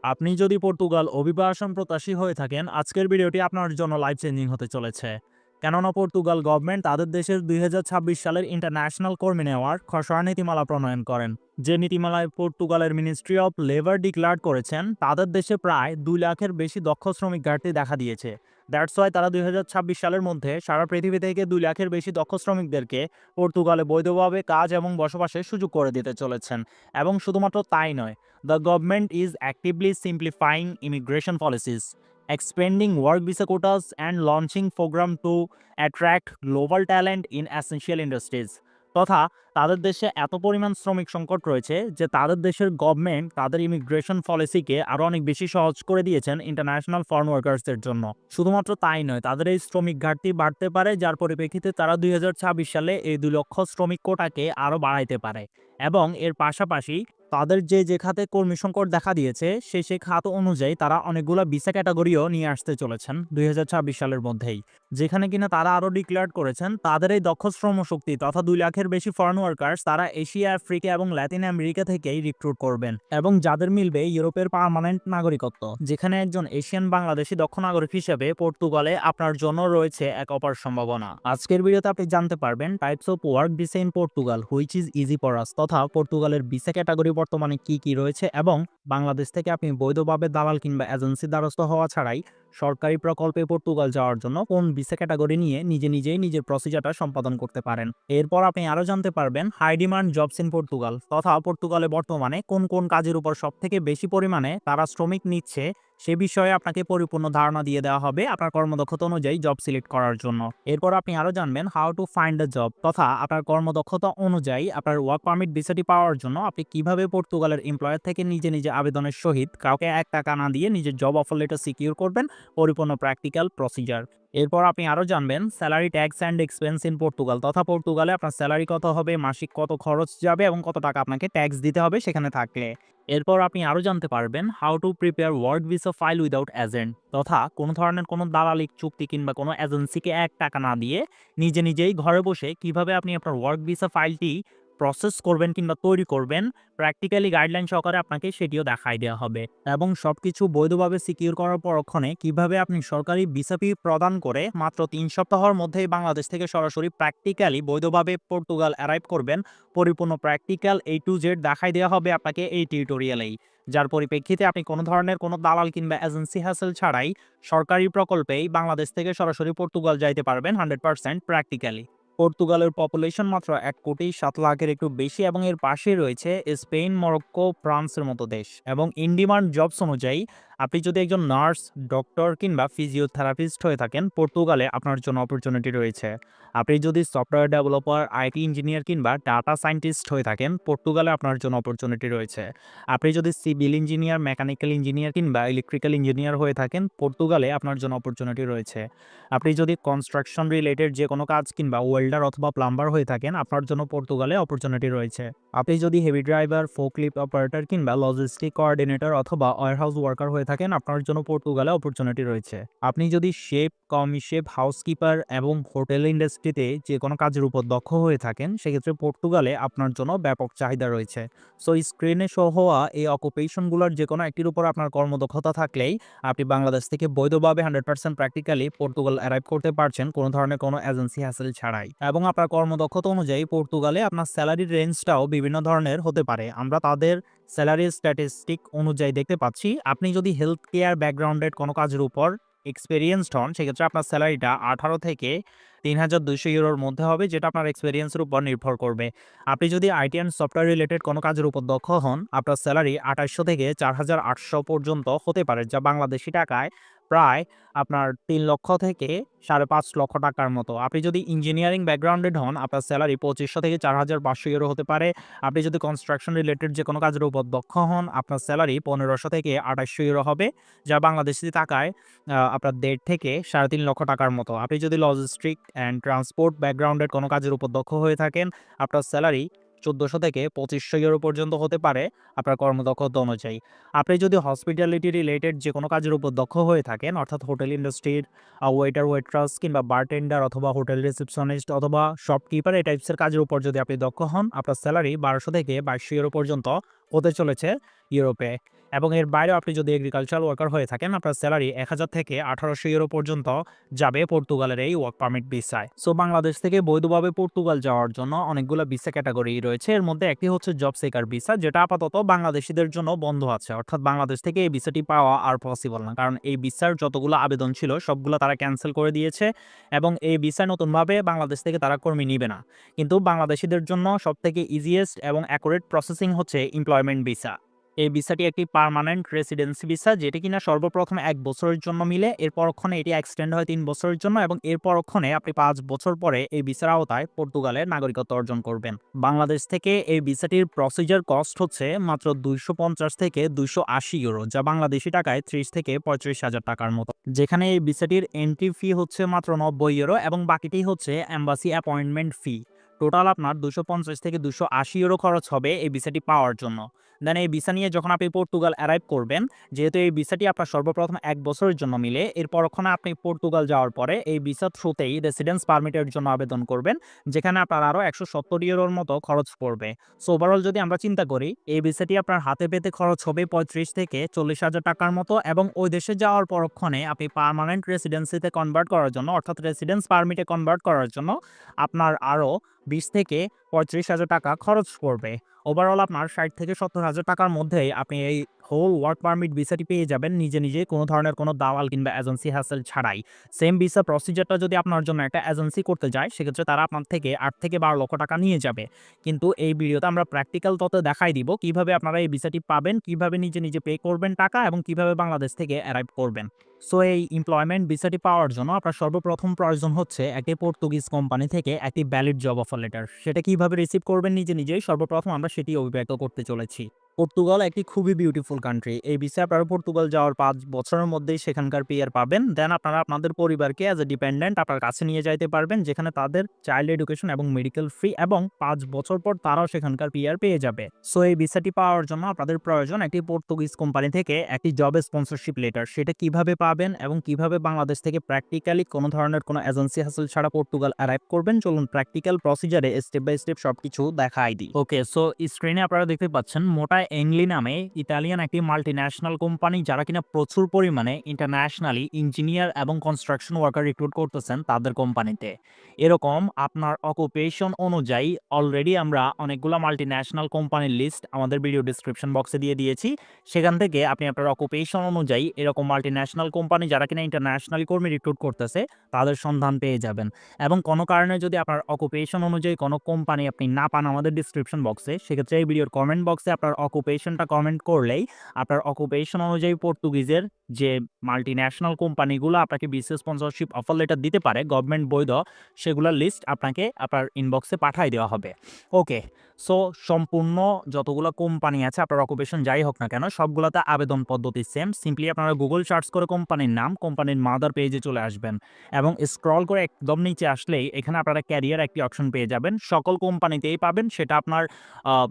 আপনি যদি পর্তুগাল অভিবাসন প্রত্যাশী হয়ে থাকেন, আজকের ভিডিওটি আপনার জন্য লাইফ চেঞ্জিং হতে চলেছে। কেননা পর্তুগাল গভর্নমেন্ট তাদের দেশের ২০২৬ সালের ইন্টারন্যাশনাল কর্মী নেওয়ার খসড়া নীতিমালা প্রণয়ন করেন। যে নীতিমালায় পর্তুগালের মিনিস্ট্রি অফ লেবার ডিক্লার করেছেন তাদের দেশে প্রায় ২ লাখের বেশি দক্ষ শ্রমিক ঘাটতি দেখা দিয়েছে। দ্যাটস ওয়াই তারা ২০২৬ সালের মধ্যে সারা পৃথিবী থেকে ২ লাখের বেশি দক্ষ শ্রমিকদেরকে পর্তুগালে বৈধভাবে কাজ এবং বসবাসের সুযোগ করে দিতে চলেছেন। এবং শুধুমাত্র তাই নয়, the government is actively simplifying immigration policies, expanding work visa quotas, and launching programs to attract global talent in essential industries. তথা তাদের দেশে এত পরিমাণ শ্রমিক সংকট রয়েছে যে তাদের দেশের গভর্নমেন্ট তাদের ইমিগ্রেশন পলিসিকে আরও অনেক বেশি সহজ করে দিয়েছেন ইন্টারন্যাশনাল ফরেন ওয়ার্কার্সদের জন্য। শুধুমাত্র তাই নয়, তাদের এই শ্রমিক ঘাটতি বাড়তে পারে, যার পরিপ্রেক্ষিতে তারা ২০২৬ সালে এই ২ লক্ষ শ্রমিক কোটাকে আরও বাড়াইতে পারে। এবং এর পাশাপাশি তাদের যে খাতে কর্মী সংকট দেখা দিয়েছে সেই খাত অনুযায়ী তারা অনেকগুলো ভিসা ক্যাটাগরিও নিয়ে আসতে চলেছেন ২০২৬ সালের মধ্যেই, যেখানে কিনা তারা আরও ডিক্লেয়ার করেছেন তাদের এই দক্ষ শ্রমশক্তি তথা ২ লাখের বেশি ফরেন ওয়ার্কার্স তারা এশিয়া, আফ্রিকা এবং ল্যাতিন আমেরিকা থেকেই রিক্রুট করবেন এবং যাদের মিলবে ইউরোপের পার্মানেন্ট নাগরিকত্ব, যেখানে একজন এশিয়ান বাংলাদেশি দক্ষ নাগরিক হিসেবে পর্তুগালে আপনার জন্য রয়েছে এক অপার সম্ভাবনা। আজকের ভিডিওতে আপনি জানতে পারবেন types of work visa in Portugal which is easy for us, তথা পর্তুগালের ভিসা ক্যাটাগরি বর্তমানে কি রয়েছে এবং বাংলাদেশ থেকে আপনি বৈধভাবে দালাল কিংবা এজেন্সির দ্বারস্থ হওয়া ছাড়াই সরকারি প্রকল্পে পর্তুগাল যাওয়ার জন্য কোন ভিসা ক্যাটাগরি নিয়ে নিজেই নিজের প্রসিজারটা সম্পাদন করতে পারেন। এরপর আপনি আরও জানতে পারবেন high demand jobs in Portugal, তথা পর্তুগালে বর্তমানে কোন কাজের উপর সবথেকে বেশি পরিমাণে তারা শ্রমিক নিচ্ছে সে বিষয়ে আপনাকে পরিপূর্ণ ধারণা দিয়ে দেওয়া হবে আপনার কর্মদক্ষতা অনুযায়ী জব সিলেক্ট করার জন্য। এরপর আপনি আরও জানবেন how to find a job, তথা আপনার কর্মদক্ষতা অনুযায়ী আপনার ওয়ার্ক পারমিট ভিসাটি পাওয়ার জন্য আপনি কিভাবে পর্তুগালের এমপ্লয়ার থেকে নিজে আবেদনের সহিত কাউকে ১ টাকা না দিয়ে নিজের জব অফার লেটার সিকিউর করবেন, পরিপূর্ণ প্র্যাকটিক্যাল প্রসিজার। এরপর আপনি আরও জানবেন salary, tax and expense in Portugal, তথা পর্তুগালে আপনার স্যালারি কত হবে, মাসিক কত খরচ যাবে এবং কত টাকা আপনাকে ট্যাক্স দিতে হবে সেখানে থাকলে। এরপর আপনি আরও জানতে পারবেন how to prepare work visa file without agent, তথা কোনো ধরনের কোনো দালালিক চুক্তি কিংবা কোনো এজেন্সিকে ১ টাকা না দিয়ে নিজেই ঘরে বসে কিভাবে আপনি আপনার ওয়ার্ক ভিসা ফাইলটি প্রসেস করবেন কিংবা তৈরি করবেন, প্র্যাকটিক্যালি গাইডলাইন সহকারে আপনাকে সেটিও দেখাই দেওয়া হবে। এবং সবকিছু বৈধভাবে সিকিউর করার পরক্ষণে কিভাবে আপনি সরকারি ভিসা ফি প্রদান করে মাত্র ৩ সপ্তাহের মধ্যেই বাংলাদেশ থেকে সরাসরি প্র্যাকটিক্যালি বৈধভাবে পর্তুগাল অ্যারাইভ করবেন, পরিপূর্ণ প্র্যাকটিক্যাল A to Z দেখাই দেওয়া হবে আপনাকে এই টিউটোরিয়ালেই। যার পরিপ্রেক্ষিতে আপনি কোনো ধরনের কোনো দালাল কিংবা এজেন্সি হ্যাসেল ছাড়াই সরকারি প্রকল্পেই বাংলাদেশ থেকে সরাসরি পর্তুগাল যাইতে পারবেন 100% প্র্যাকটিক্যালি। পর্তুগালের পপুলেশন মাত্র ১,৭,০০,০০০-এর একটু বেশি এবং এর পাশেই রয়েছে স্পেন, মরক্কো, ফ্রান্সের মতো দেশ। এবং ইন ডিমান্ড জবস অনুযায়ী আপনি যদি একজন নার্স, ডক্টর কিংবা ফিজিওথেরাপিস্ট হয়ে থাকেন, পর্তুগালে আপনার জন্য অপরচুনিটি রয়েছে। আপনি যদি সফটওয়্যার ডেভেলপার, আইটি ইঞ্জিনিয়ার কিংবা ডাটা সায়েন্টিস্ট হয়ে থাকেন, পর্তুগালে আপনার জন্য অপরচুনিটি রয়েছে। আপনি যদি সিভিল ইঞ্জিনিয়ার, মেকানিক্যাল ইঞ্জিনিয়ার কিংবা ইলেকট্রিক্যাল ইঞ্জিনিয়ার হয়ে থাকেন, পর্তুগালে আপনার জন্য অপরচুনিটি রয়েছে। আপনি যদি কনস্ট্রাকশন রিলেটেড যে কোনো কাজ কিংবা ওয়েল্ডার অথবা প্লাম্বার হয়ে থাকেন, আপনার জন্য পর্তুগালে অপরচুনিটি রয়েছে। আপনি যদি হেভি ড্রাইভার, ফোর্কলিফট অপারেটর কিংবা লজিস্টিক কোঅর্ডিনেটর অথবা ওয়্যারহাউস ওয়ার্কার হয়ে থাকেন, আপনার জন্য পর্তুগালে অপরচুনিটি রয়েছে। আপনি যদি শেফ, কমি শেফ, হাউসকিপার এবং হোটেল ইন্ডাস্ট্রিতে যে কোনো কাজের উপর দক্ষ হয়ে থাকেন, সেক্ষেত্রে পর্তুগালে আপনার জন্য ব্যাপক চাহিদা রয়েছে। সো স্ক্রিনে শো হওয়া এই অকুপেশনগুলোর যে কোনো একটির উপর আপনার কর্মদক্ষতা থাকলেই আপনি বাংলাদেশ থেকে বৈধভাবে 100% প্র্যাকটিক্যালি পর্তুগাল অ্যারাইভ করতে পারছেন কোনো ধরনের কোনো এজেন্সি হ্যাসেল ছাড়াই। এবং আপনার কর্মদক্ষতা অনুযায়ী পর্তুগালে আপনার স্যালারির রেঞ্জটাও বিভিন্ন ধরনের হতে পারে। আমরা তাদের স্যালারি স্ট্যাটিস্টিক অনুযায়ী দেখতে পাচ্ছি, আপনি যদি হেলথ কেয়ার ব্যাকগ্রাউন্ডের কোনো কাজের উপর এক্সপেরিয়েন্সড হন, সেক্ষেত্রে আপনার স্যালারিটা ১৮ থেকে ৩,২০০ ইউরোর মধ্যে হবে, যেটা আপনার এক্সপেরিয়েন্সের উপর নির্ভর করবে। আপনি যদি আইটি অ্যান্ড সফটওয়্যার রিলেটেড কোনো কাজের উপর দক্ষ হন, আপনার স্যালারি ২৮০০ থেকে ৪,৮০০ পর্যন্ত হতে পারে, যা বাংলাদেশি টাকায় প্রায় আপনার ৩ লক্ষ থেকে ৫.৫ লক্ষ টাকার মতো। আপনি যদি ইঞ্জিনিয়ারিং ব্যাকগ্রাউন্ডেড হন, আপনার স্যালারি ২৫০০ থেকে ৪,৫০০ ইউরো হতে পারে। আপনি যদি কনস্ট্রাকশন রিলেটেড যে কোনো কাজের উপর দক্ষ হন, আপনার স্যালারি ১৫০০ থেকে ২৮০০ ইউরো হবে, যা বাংলাদেশি টাকায় আপনার ১.৫ থেকে ৩.৫ লক্ষ টাকার মতো। আপনি যদি লজিস্টিক অ্যান্ড ট্রান্সপোর্ট ব্যাকগ্রাউন্ডের কোনো কাজের উপর দক্ষ হয়ে থাকেন, আপনার স্যালারি ১৪০০ থেকে ২৫০০ ইউরো পর্যন্ত হতে পারে আপনার কর্মদক্ষতা অনুযায়ী। আপনি যদি হসপিটালিটি রিলেটেড যে কোনো কাজের উপর দক্ষ হয়ে থাকেন, অর্থাৎ হোটেল ইন্ডাস্ট্রির ওয়েটার, ওয়েট্রেস কিংবা বারটেন্ডার অথবা হোটেল রিসেপশনিস্ট অথবা শপকিপার এই টাইপসের কাজের উপর যদি আপনি দক্ষ হন, আপনার স্যালারি ১২০০ থেকে ২২০০ ইউরো পর্যন্ত হতে চলেছে ইউরোপে। এবং এর বাইরেও আপনি যদি এগ্রিকালচারাল ওয়ার্কার হয়ে থাকেন, আপনার স্যালারি ১,০০০ থেকে ১,৮০০ ইউরো পর্যন্ত যাবে পর্তুগালের এই ওয়ার্ক পারমিট ভিসায়। সো বাংলাদেশ থেকে বৈধভাবে পর্তুগাল যাওয়ার জন্য অনেকগুলো ভিসা ক্যাটাগরি রয়েছে। এর মধ্যে একটি হচ্ছে জব সিকার ভিসা, যেটা আপাতত বাংলাদেশীদের জন্য বন্ধ আছে। অর্থাৎ বাংলাদেশ থেকে এই ভিসাটি পাওয়া আর পসিবল না, কারণ এই ভিসার যতগুলো আবেদন ছিল সবগুলো তারা ক্যান্সেল করে দিয়েছে এবং এই ভিসায় নতুনভাবে বাংলাদেশ থেকে তারা কর্মী নিবে না। কিন্তু বাংলাদেশীদের জন্য সবথেকে ইজিয়েস্ট এবং অ্যাকুরেট প্রসেসিং হচ্ছে এমপ্লয়মেন্ট ভিসা। এই ভিসাটি একটি পার্মানেন্ট রেসিডেন্সি ভিসা, যেটি কিনা সর্বপ্রথম ১ বছরের জন্য মিলে, এর পরক্ষণে এটি এক্সটেন্ড হয় ৩ বছরের জন্য এবং এর পরক্ষণে আপনি ৫ বছর পরে এই ভিসার আওতায় পর্তুগালের নাগরিকত্ব অর্জন করবেন। বাংলাদেশ থেকে এই ভিসাটির প্রসিজার কস্ট হচ্ছে মাত্র ২৫০ থেকে ২৮০ ইউরো, যা বাংলাদেশি টাকায় ৩০ থেকে ৩৫,০০০ টাকার মতো। যেখানে এই ভিসাটির এন্ট্রি ফি হচ্ছে মাত্র ৯০ ইউরো এবং বাকিটি হচ্ছে এম্বাসি অ্যাপয়েন্টমেন্ট ফি। টোটাল আপনার ২৫০ থেকে ২৮০ ইউরো খরচ হবে এই ভিসাটি পাওয়ার জন্য। দেন এই ভিসা নিয়ে যখন আপনি পর্তুগাল অ্যারাইভ করবেন, যেহেতু এই ভিসাটি আপনার সর্বপ্রথম ১ বছরের জন্য মিলে, এর পরক্ষণে আপনি পর্তুগাল যাওয়ার পরে এই ভিসা থ্রুতেই রেসিডেন্স পারমিটের জন্য আবেদন করবেন, যেখানে আপনার আরও ১৭০ ইউরোর মতো খরচ পড়বে। সো ওভারঅল যদি আমরা চিন্তা করি, এই ভিসাটি আপনার হাতে পেতে খরচ হবে ৩৫ থেকে ৪০,০০০ টাকার মতো এবং ওই দেশে যাওয়ার পরক্ষণে আপনি পার্মানেন্ট রেসিডেন্সিতে কনভার্ট করার জন্য, অর্থাৎ রেসিডেন্স পারমিটে কনভার্ট করার জন্য আপনার আরও ২০ থেকে ৩৫,০০০ টাকা খরচ পড়বে। ওভারঅল আপনার ৬০ থেকে ৭০,০০০ টাকার মধ্যেই আপনি এই হোল ওয়ার্ক পারমিট ভিসাটি পেয়ে যাবেন নিজে কোনো ধরনের কোনো দালাল কিংবা এজেন্সি হ্যাসেল ছাড়াই। সেম ভিসা প্রসিজারটা যদি আপনার জন্য একটা এজেন্সি করতে যায়, সেক্ষেত্রে তারা আপনার থেকে ৮ থেকে ১২ লক্ষ টাকা নিয়ে যাবে। কিন্তু এই ভিডিওতে আমরা প্র্যাকটিক্যাল তথ্য দেখাই দিব কিভাবে আপনারা এই ভিসাটি পাবেন, কিভাবে নিজে পে করবেন টাকা এবং কিভাবে বাংলাদেশ থেকে অ্যারাইভ করবেন। সো এই এমপ্লয়মেন্ট ভিসাটি পাওয়ার জন্য আপনার সর্বপ্রথম প্রয়োজন হচ্ছে একটি পর্তুগিজ কোম্পানি থেকে একটি ভ্যালিড জব অফার লেটার। সেটা কিভাবে রিসিভ করবেন নিজেই সর্বপ্রথম আমরা সেটি অভিব্যক্ত করতে চলেছি। পর্তুগাল একটি খুবই বিউটিফুল কান্ট্রি। এই ভিসায় আপনারা পর্তুগাল যাওয়ার ৫ বছরের মধ্যেই সেখানকার পিআর পাবেন। দেন আপনারা আপনাদের পরিবারকে অ্যাজ এ ডিপেন্ডেন্ট আপনার কাছে নিয়ে যাইতে পারবেন, যেখানে তাদের চাইল্ড এডুকেশন এবং মেডিকেল ফ্রি এবং ৫ বছর পর তারাও সেখানকার পিআর পেয়ে যাবে। সো এই ভিসাটি পাওয়ার জন্য আপনাদের প্রয়োজন একটি পর্তুগিজ কোম্পানি থেকে একটি জব স্পন্সরশিপ লেটার। সেটা কিভাবে পাবেন এবং কিভাবে বাংলাদেশ থেকে প্র্যাকটিক্যালি কোনো ধরনের কোনো এজেন্সি হাসল ছাড়া পর্তুগাল অ্যারাইভ করবেন, চলুন প্র্যাকটিক্যাল প্রসিজারে স্টেপ বাই স্টেপ সবকিছু দেখাই দিই। ওকে, সো স্ক্রিনে আপনারা দেখতে পাচ্ছেন মোটা এংলি নামে ইতালিয়ান একটি মাল্টিন্যাশনাল কোম্পানি, যারা কিনা প্রচুর পরিমাণে ইন্টারন্যাশনালি ইঞ্জিনিয়ার এবং কনস্ট্রাকশন ওয়ার্কার রিক্রুট করতেছেন তাদের কোম্পানিতে। এরকম আপনার অকুপেশন অনুযায়ী অলরেডি আমরা অনেকগুলো মাল্টিন্যাশনাল কোম্পানির লিস্ট আমাদের ভিডিও ডিসক্রিপশন বক্সে দিয়ে দিয়েছি। সেখান থেকে আপনি আপনার অকুপেশন অনুযায়ী এরকম মাল্টিন্যাশনাল কোম্পানি যারা কিনা ইন্টারন্যাশনালি কর্মী রিক্রুট করতেছে তাদের সন্ধান পেয়ে যাবেন। এবং কোনো কারণে যদি আপনার অকুপেশন অনুযায়ী কোনো কোম্পানি আপনি না পান আমাদের ডিসক্রিপশন বক্সে, সেক্ষেত্রে এই ভিডিওর কমেন্ট বক্সে আপনার অকুপেশনটা কমেন্ট করলেই আপনার অকুপেশন অনুযায়ী পর্তুগিজের যে মাল্টিন্যাশনাল কোম্পানিগুলো আপনাকে ভিসা স্পন্সরশিপ অফার লেটার দিতে পারে গভর্নমেন্ট বৈধ, সেগুলোর লিস্ট আপনাকে আপনার ইনবক্সে পাঠিয়ে দেওয়া হবে। ওকে, সো সম্পূর্ণ যতগুলো কোম্পানি আছে আপনার অকুপেশন যাই হোক না কেন, সবগুলোতে আবেদন পদ্ধতি সেম। সিম্পলি আপনারা গুগল সার্চ করে কোম্পানির নাম, কোম্পানির মাদার পেজে চলে আসবেন এবং স্ক্রল করে একদম নিচে আসলেই এখানে আপনারা ক্যারিয়ার একটি অপশন পেয়ে যাবেন। সকল কোম্পানিতেই পাবেন, সেটা আপনার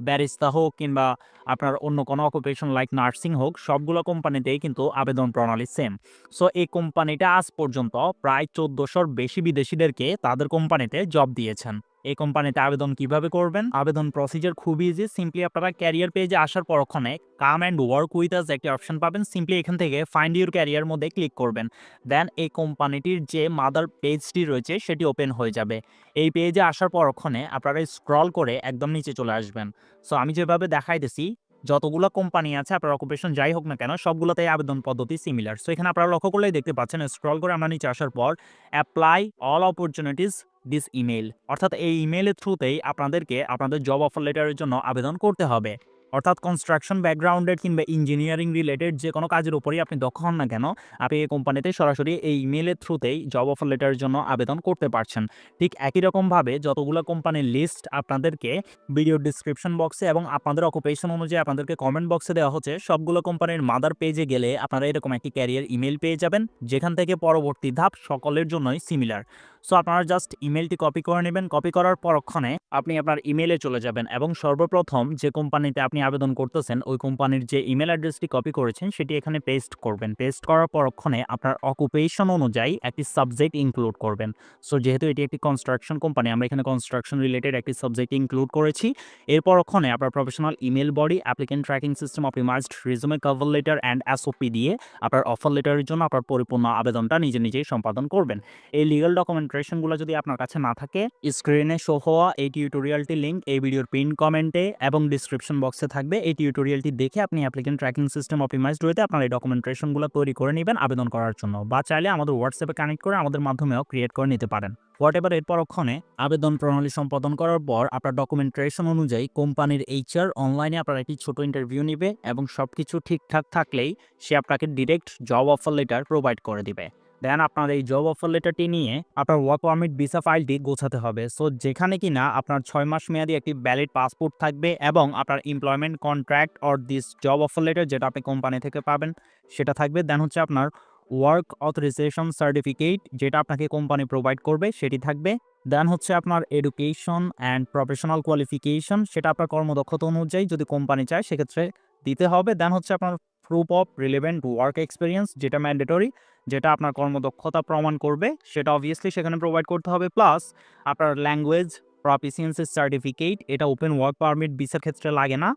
ব্যারিস্তা হোক কিংবা আপনার অন্য কোনো অকুপেশন লাইক নার্সিং হোক, সবগুলো কোম্পানিতেই কিন্তু আবেদন প্রণালী সেম। সো এই কোম্পানিটা আজ পর্যন্ত প্রায় ১৪০০-র বেশি বিদেশিদেরকে তাদের কোম্পানিতে জব দিয়েছেন। এই কোম্পানিতে আবেদন কিভাবে করবেন? আবেদন প্রসিজার খুবই ইজি। সিম্পলি আপনারা ক্যারিয়ার পেজে আসার পরক্ষণে কাম অ্যান্ড ওয়ার্ক উইথ আস একটি অপশন পাবেন। সিম্পলি এখান থেকে ফাইন্ড ইউর ক্যারিয়ার মধ্যে ক্লিক করবেন। দেন এই কোম্পানিটির যে মাদার পেজটি রয়েছে সেটি ওপেন হয়ে যাবে। এই পেজে আসার পরক্ষণে আপনারা স্ক্রল করে একদম নিচে চলে আসবেন। সো আমি যেভাবে দেখাইতেছি, যতগুলো কোম্পানি আছে আপনার অকুপেশন যাই হোক না কেন, সবগুলোতেই আবেদন পদ্ধতি সিমিলার। সো এখানে আপনারা লক্ষ্য করলেই দেখতে পাচ্ছেন, স্ক্রল করে আমরা নিচে আসার পর apply all opportunities this email, অর্থাৎ এই ইমেইলের থ্রুতেই আপনাদেরকে আপনাদের জব অফার লেটারের জন্য আবেদন করতে হবে। অর্থাৎ কনস্ট্রাকশন ব্যাকগ্রাউন্ডের কিংবা ইঞ্জিনিয়ারিং রিলেটেড যে কোনো কাজের উপরই আপনি দক্ষ হন না কেন, আপনি এই কোম্পানিতে সরাসরি এই ইমেইলের থ্রুতেই জব অফার লেটারের জন্য আবেদন করতে পারছেন। ঠিক একই রকমভাবে যতগুলো কোম্পানির লিস্ট আপনাদেরকে ভিডিও ডিসক্রিপশন বক্সে এবং আপনাদের অকুপেশন অনুযায়ী আপনাদেরকে কমেন্ট বক্সে দেওয়া হচ্ছে, সবগুলো কোম্পানির মাদার পেজে গেলে আপনারা এরকম একটি ক্যারিয়ার ইমেইল পেয়ে যাবেন, যেখান থেকে পরবর্তী ধাপ সকলের জন্যই সিমিলার। সো আপনারা জাস্ট ইমেলটি কপি করে নেবেন। কপি করার পরক্ষণে আপনি আপনার ইমেইলে চলে যাবেন এবং সর্বপ্রথম যে কোম্পানিতে আপনি আবেদন করতেছেন ওই কোম্পানির যে ইমেল অ্যাড্রেসটি কপি করেছেন সেটি এখানে পেস্ট করবেন। পেস্ট করার পরক্ষণে আপনার অকুপেশন অনুযায়ী একটি সাবজেক্ট ইনক্লুড করবেন। সো যেহেতু এটি একটি কনস্ট্রাকশন কোম্পানি, আমরা এখানে কনস্ট্রাকশন রিলেটেড একটি সাবজেক্ট ইনক্লুড করেছি। এর পরক্ষণে আপনার professional email body, applicant tracking system optimised, রিজুমে, cover letter and SOP দিয়ে আপনার অফার লেটারের জন্য আপনার পরিপূর্ণ আবেদনটা নিজেই সম্পাদন করবেন। এই লিগ্যাল ডকুমেন্টেশনগুলো যদি আপনার কাছে না থাকে, স্ক্রিনে শো হওয়া এই টিউটোরিয়ালটি লিঙ্ক এই ভিডিওর পিন কমেন্টে এবং ডিসক্রিপশন বক্সে থাকবে। এই টিউটোরিয়ালটি দেখে আপনি অ্যাপ্লিকেন্ট ট্র্যাকিং সিস্টেম অপটিমাইজড ওয়েতে আপনার এই ডকুমেন্টেশনগুলো তৈরি করে নেবেন আবেদন করার জন্য, বা চাইলে আমাদের হোয়াটসঅ্যাপে কানেক্ট করে আমাদের মাধ্যমেও ক্রিয়েট করে নিতে পারেন। হোয়াটএভার এর পরক্ষণে আবেদন প্রণালী সম্পাদন করার পর আপনার ডকুমেন্টেশন অনুযায়ী কোম্পানির এইচআর অনলাইনে আপনার একটি ছোট ইন্টারভিউ নেবে এবং সবকিছু ঠিকঠাক থাকলেই সে আপনাকে direct job offer letter provide করে দিবে। দেন আপনার এই জব অফার লেটারটি নিয়ে আপনার ওয়ার্ক পারমিট ভিসা ফাইলটি গোছাতে হবে। সো যেখানে কিনা আপনার 6 মাস মেয়াদি একটি ভ্যালিড পাসপোর্ট থাকবে এবং আপনার employment contract or this job offer letter যেটা আপনি কোম্পানি থেকে পাবেন সেটা থাকবে। দেন হচ্ছে আপনার ওয়ার্ক অথরাইজেশন সার্টিফিকেট যেটা আপনাকে কোম্পানি প্রোভাইড করবে সেটি থাকবে। দেন হচ্ছে আপনার এডুকেশন অ্যান্ড প্রফেশনাল কোয়ালিফিকেশন, সেটা আপনার কর্মদক্ষতা অনুযায়ী যদি কোম্পানি চায় সেক্ষেত্রে দিতে হবে। দেন হচ্ছে আপনার proof of relevant work experience যেটা ম্যান্ডেটরি, যেটা আপনার কর্মদক্ষতা প্রমাণ করবে, সেটা অবভিয়াসলি সেখানে প্রোভাইড করতে হবে। প্লাস আপনার ল্যাঙ্গুয়েজ প্রফিসিয়েন্সি সার্টিফিকেট, এটা ওপেন ওয়ার্ক পারমিট ভিসার ক্ষেত্রে লাগে না,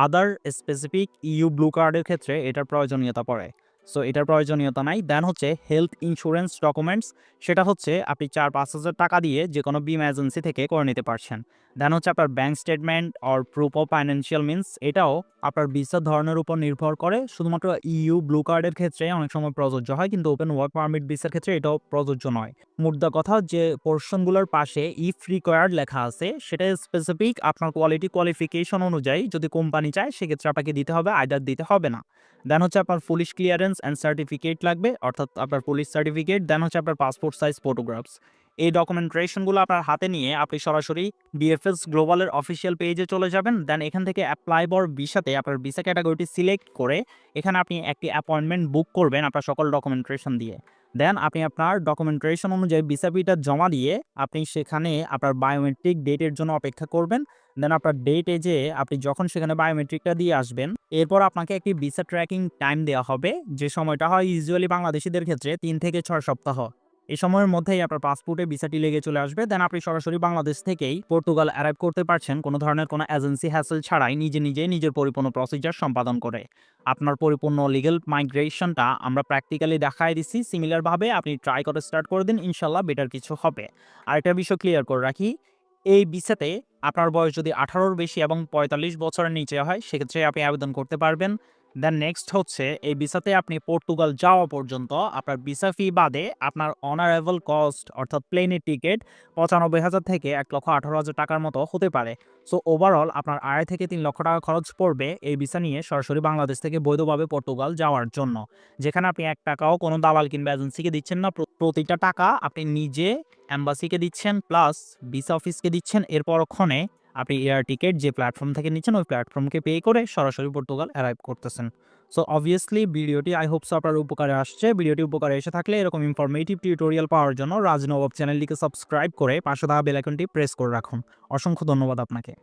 আদার স্পেসিফিক ইউ ব্লু কার্ডের ক্ষেত্রে এটার প্রয়োজনীয়তা পড়ে। সো এটার প্রয়োজনীয়তা নাই। দেন হচ্ছে হেলথ ইন্স্যুরেন্স ডকুমেন্টস, সেটা হচ্ছে আপনি 4-5 হাজার টাকা দিয়ে যে কোনো বিমা এজেন্সি থেকে করে নিতে পারছেন। দেন হচ্ছে আপনার bank statement or proof of financial means, এটাও আপনার ভিসার ধরনের উপর নির্ভর করে। শুধুমাত্র ইউ ব্লু কার্ডের ক্ষেত্রে অনেক সময় প্রযোজ্য হয়, কিন্তু ওপেন ওয়ার্ক পারমিট ভিসার ক্ষেত্রে এটাও প্রযোজ্য নয়। মুদ্রা কথা, যে পোর্শনগুলোর পাশে ইফ রিকোয়ার্ড লেখা আছে সেটা স্পেসিফিক আপনার কোয়ালিফিকেশন অনুযায়ী যদি কোম্পানি চায় সেক্ষেত্রে আপনাকে দিতে হবে, আইদার দিতে হবে না। দেন হচ্ছে আপনার পুলিশ ক্লিয়ারেন্স অ্যান্ড সার্টিফিকেট লাগবে, অর্থাৎ আপনার পুলিশ সার্টিফিকেট। দেন হচ্ছে আপনার পাসপোর্ট সাইজ ফটোগ্রাফস। এই ডকুমেন্টেশনগুলো আপনার হাতে নিয়ে আপনি সরাসরি ডিএফএস গ্লোবালের অফিসিয়াল পেজে চলে যাবেন। দেন এখান থেকে অ্যাপ্লাই ফর ভিসাতে আপনার ভিসা ক্যাটাগরিটি সিলেক্ট করে এখানে আপনি একটি অ্যাপয়েন্টমেন্ট বুক করবেন আপনার সকল ডকুমেন্টেশন দিয়ে। দেন আপনি আপনার ডকুমেন্টেশন অনুযায়ী ভিসা পিটা জমা দিয়ে আপনি সেখানে আপনার বায়োমেট্রিক ডেটের জন্য অপেক্ষা করবেন। দেন আপনার ডেটে যে আপনি যখন সেখানে বায়োমেট্রিকটা দিয়ে আসবেন, এরপর আপনাকে একটি ভিসা ট্র্যাকিং টাইম দেওয়া হবে, যে সময়টা হয় ইউজুয়ালি বাংলাদেশিদের ক্ষেত্রে 3 থেকে 6 সপ্তাহ। এই সময়ের মধ্যেই আপনার পাসপোর্টে ভিসাটি লেগে চলে আসবে। দেন আপনি সরাসরি বাংলাদেশ থেকেই পর্তুগাল অ্যারাইভ করতে পারছেন কোনো ধরনের কোনো এজেন্সি হ্যাসেল ছাড়াই, নিজের পরিপূর্ণ প্রসিজার সম্পাদন করে। আপনার পরিপূর্ণ লিগ্যাল মাইগ্রেশনটা আমরা প্র্যাকটিক্যালি দেখাই দিচ্ছি। সিমিলারভাবে আপনি ট্রাই করে স্টার্ট করে দিন, ইনশাল্লাহ বেটার কিছু হবে। আর একটা বিষয় ক্লিয়ার করে রাখি, এই ভিসাতে আপনার বয়স যদি 18-র বেশি এবং 45 বছরের নিচে হয় সেক্ষেত্রে আপনি আবেদন করতে পারবেন। দেন নেক্সট হচ্ছে এই ভিসাতে আপনি পর্তুগাল যাওয়া পর্যন্ত আপনার ভিসা ফি বাদে আপনার অনারেবল কস্ট অর্থাৎ প্লেনের টিকিট 95,000 থেকে 1,18,000 টাকার মতো হতে পারে। সো ওভারঅল আপনার 2.5 থেকে 3 লক্ষ টাকা খরচ পড়বে এই ভিসা নিয়ে সরাসরি বাংলাদেশ থেকে বৈধভাবে পর্তুগাল যাওয়ার জন্য, যেখানে আপনি 1 টাকাও কোনো দালাল কিংবা এজেন্সিকে দিচ্ছেন না। প্রতিটা টাকা আপনি নিজে এম্বাসিকে দিচ্ছেন, প্লাস ভিসা অফিসকে দিচ্ছেন। এর পরক্ষণে আপনি এয়ার টিকেট যে প্ল্যাটফর্ম থেকে নিচ্ছেন ওই প্ল্যাটফর্মকে পে করে সরাসরি পর্তুগাল অ্যারাইভ করতেছেন। সো অবভিয়াসলি ভিডিওটি আই হোপ সো আপনার উপকারে আসছে। ভিডিওটি উপকারে এসে থাকলে এরকম ইনফরমেটিভ টিউটোরিয়াল পাওয়ার জন্য রাজ নবাব চ্যানেলটিকে সাবস্ক্রাইব করে পাশে থাকা বেল আইকনটি প্রেস করে রাখুন। অসংখ্য ধন্যবাদ আপনাকে।